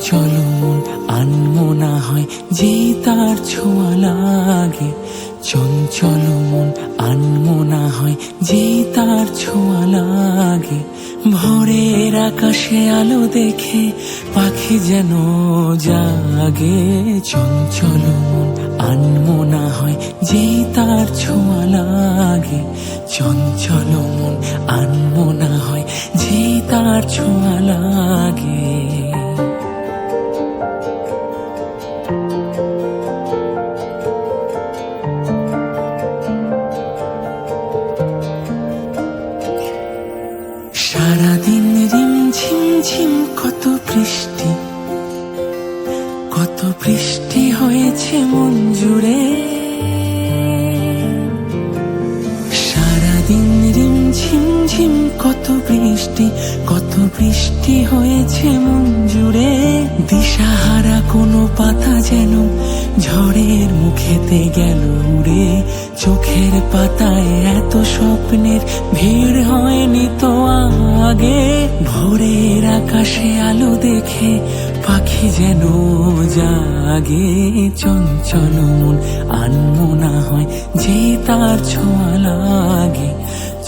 চঞ্চল মন আনমনা হয় যেই তার ছোঁয়া লাগে। চঞ্চল মন আনমনা হয় যেই তার ছোঁয়া লাগে। ভোরের আকাশে আলো দেখে পাখি যেন জাগে। চঞ্চল মন আনমনা হয় যেই তার ছোঁয়া লাগে। চঞ্চল মন আনমনা হয় যেই তার ছোঁয়া লাগে। সারাদিন রিমঝিম ঝিম কত বৃষ্টি, কত বৃষ্টি হয়েছে মন জুড়ে। সারাদিন রিমঝিম ঝিম কত বৃষ্টি, কত বৃষ্টি হয়েছে মন জুড়ে। দিশাহারা কোনো পাতা যেন ঝড়ের মুখেতে গেল উড়ে। চোখের পাতায় এত স্বপ্নের ভিড় হয়নি তো আগে। ভোরের আকাশে আলো দেখে পাখি যেন জাগে। চঞ্চল মন আনমনা হয় যে তার ছোঁয়া লাগে।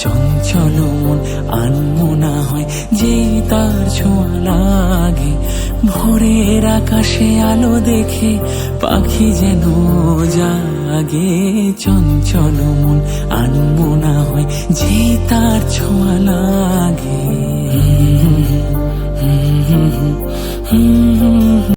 চঞ্চল মন আনমনা হয় যে তার ছোঁয়া লাগে। ভোরের আকাশে আলো দেখে পাখি যেন জাগে। চঞ্চল মন আনমনা হয় যে তার ছোঁয়া লাগে।